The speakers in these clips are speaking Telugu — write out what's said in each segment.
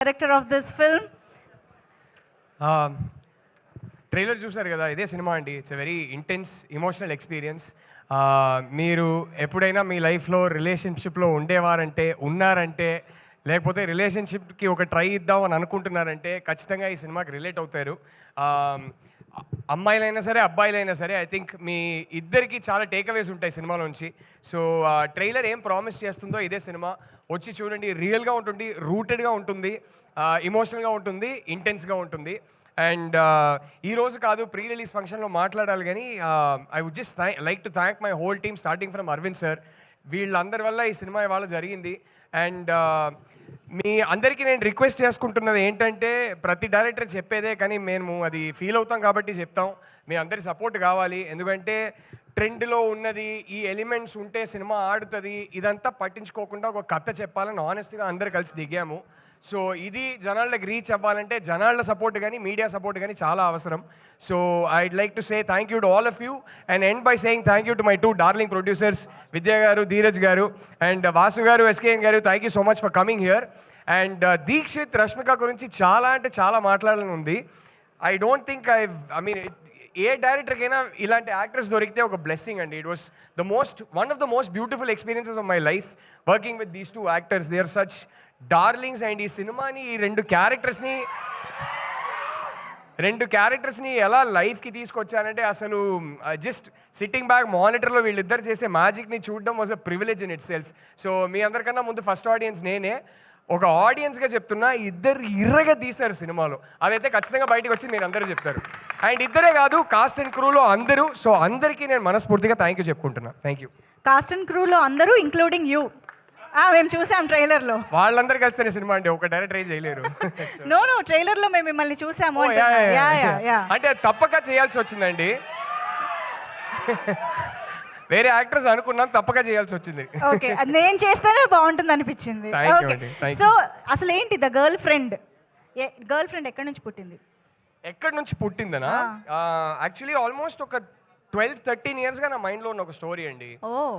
director of this film. Trailer చూసారు కదా, ఇదే సినిమా అండి. It's a very intense emotional experience. మీరు ఎప్పుడైనా మీ లైఫ్లో రిలేషన్షిప్లో ఉన్నారంటే లేకపోతే రిలేషన్షిప్కి ఒక ట్రై ఇద్దాం అని అనుకుంటున్నారంటే ఖచ్చితంగా ఈ సినిమాకి రిలేట్ అవుతారు. అమ్మాయిలైనా సరే అబ్బాయిలైనా సరే ఐ థింక్ మీ ఇద్దరికి చాలా టేక్అవేస్ ఉంటాయి సినిమాలోంచి. సో ట్రైలర్ ఏం ప్రామిస్ చేస్తుందో ఇదే సినిమా. వచ్చి చూడండి, రియల్గా ఉంటుంది, రూటెడ్గా ఉంటుంది, ఇమోషనల్గా ఉంటుంది, ఇంటెన్స్గా ఉంటుంది. అండ్ ఈరోజు కాదు, ప్రీ రిలీజ్ ఫంక్షన్లో మాట్లాడాలి, కానీ I would just like to thank my whole team starting from Arvind sir. వీళ్ళందరి వల్ల ఈ సినిమా ఇవాళ జరిగింది. అండ్ మీ అందరికీ నేను రిక్వెస్ట్ చేసుకుంటున్నది ఏంటంటే, ప్రతి డైరెక్టర్ చెప్పేదే, కానీ మేము అది ఫీల్ అవుతాం కాబట్టి చెప్తాం. మీ అందరి సపోర్ట్ కావాలి. ఎందుకంటే ట్రెండ్లో ఉన్నది ఈ ఎలిమెంట్స్ ఉంటే సినిమా ఆడుతుంది, ఇదంతా పట్టించుకోకుండా ఒక కథ చెప్పాలని ఆనెస్ట్గా అందరు కలిసి దిగాము. సో ఇది జనాలకు రీచ్ అవ్వాలంటే జనాల సపోర్ట్ కానీ మీడియా సపోర్ట్ కానీ చాలా అవసరం. So I'd like to say thank you to all of you and end by saying thank you to my 2 darling producers, Vidya garu, Dheeraj garu, and Vasu garu, SKN garu. Thank you so much for coming here. And Dheekshith, Rashmika గురించి చాలా అంటే చాలా మాట్లాడాలని ఉంది. I don't think I mean ఏ డైరెక్టర్కైనా ఇలాంటి యాక్టర్స్ దొరికితే ఒక బ్లెస్సింగ్ అండి. It was one of the most beautiful experiences of my life working with these 2 actors. They are such darlings. And ఈ సినిమాని ఈ రెండు క్యారెక్టర్స్ని ఎలా లైఫ్కి తీసుకొచ్చానంటే, అసలు జస్ట్ సిట్టింగ్ బ్యాక్ మానిటర్లో వీళ్ళిద్దరు చేసే మ్యాజిక్ని చూడడం was a privilege in itself. So మీ అందరికన్నా ముందు ఫస్ట్ ఆడియన్స్ నేనే. ఒక ఆడియన్స్గా చెప్తున్నా, ఇద్దరు ఇర్రగా తీశారు సినిమాలో. అదైతే ఖచ్చితంగా బయటకు వచ్చి మీరు అందరూ చెప్తారు. అండ్ ఇద్దరే కాదు, కాస్ట్ అండ్ క్రూలో అందరూ. సో అందరికీ నేను మనస్ఫూర్తిగా థ్యాంక్ యూ చెప్పుకుంటున్నా. Thank you. కాస్ట్ అండ్ క్రూలో అందరూ ఇంక్లూడింగ్ యూ. మేము చూసాం ట్రైలర్లో. వాళ్ళందరూ కలిస్తేనే సినిమా అండి, ఒక డైరెక్టర్ ఏం చేయలేరు. నో ట్రైలర్లో మేము మిమ్మల్ని చూసాము. అంటే తప్పక చేయాల్సి వచ్చిందండి. వేరే యాక్టర్స్ అనుకున్నాం, తప్పక చేయాల్సి వచ్చింది. ఓకే, నేను చేస్తేనే బాగుంటుంది అనిపించింది. సో అసలు ఏంటి గర్ల్ ఫ్రెండ్ ఎక్కడి నుంచి పుట్టింది? ఎక్కడి నుంచి పుట్టిందనా? యాక్చువల్లీ ఆల్మోస్ట్ ఒక 12-13 ఇయర్స్గా నా మైండ్లో ఉన్న ఒక స్టోరీ అండి.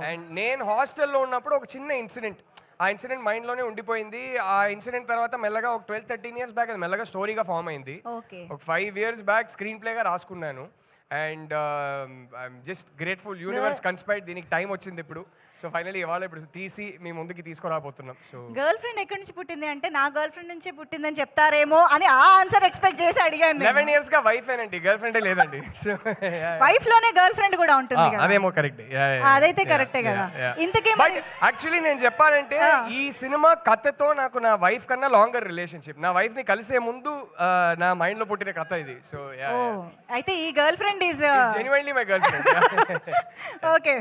అండ్ నేను హాస్టల్లో ఉన్నప్పుడు ఒక చిన్న ఇన్సిడెంట్, ఆ ఇన్సిడెంట్ మైండ్లోనే ఉండిపోయింది. ఆ ఇన్సిడెంట్ తర్వాత మెల్లగా ఒక 12-13 ఇయర్స్ బ్యాక్ అది మెల్లగా స్టోరీగా ఫామ్ అయింది. ఒక 5 ఇయర్స్ బ్యాక్ స్క్రీన్ ప్లేగా రాసుకున్నాను. And I'm just grateful, universe కన్స్పైర్డ్, దీనికి టైం వచ్చింది ఇప్పుడు. సో ఫైనలీ ఇవాళ ఇప్పుడు తీసి మీ ముందుకి తీసుకురాబోతున్నాం. సో గర్ల్ ఫ్రెండ్ ఎక్కడి నుంచి పుట్టింది అంటే, నా గర్ల్ ఫ్రెండ్ నుంచే పుట్టిందని చెప్తారేమో అని ఆ ఆన్సర్ ఎక్స్పెక్ట్ చేసి అడిగాను. 11 ఇయర్స్గా వైఫ్ ఏనండి, గర్ల్ ఫ్రెండే లేదండి. వైఫ్ లోనే గర్ల్ ఫ్రెండ్ కూడా ఉంటుంది. అదేమో కరెక్ట్, అదైతే కరెక్టే కదా. ఇంతకే బట్ యాక్చువల్లీ నేను చెప్పాలంటే ఈ సినిమా కథతో నాకు నా వైఫ్ కన్నా లాంగర్ రిలేషన్షిప్. నా వైఫ్ ని కలిసే ముందు నా మైండ్ లో పుట్టిన కథ ఇది. సో అయితే ఈ girlfriend is genuinely my girlfriend. Okay,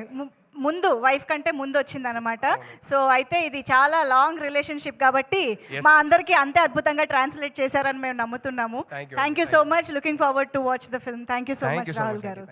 ముందు వైఫ్ కంటే ముందు వచ్చింది అనమాట. సో అయితే ఇది చాలా లాంగ్ రిలేషన్షిప్ కాబట్టి మా అందరికి అంతే అద్భుతంగా ట్రాన్స్లేట్ చేశారని మేము నమ్ముతున్నాము. Thank you so much. Looking forward to watch the film. Thank you so much Rahul గారు.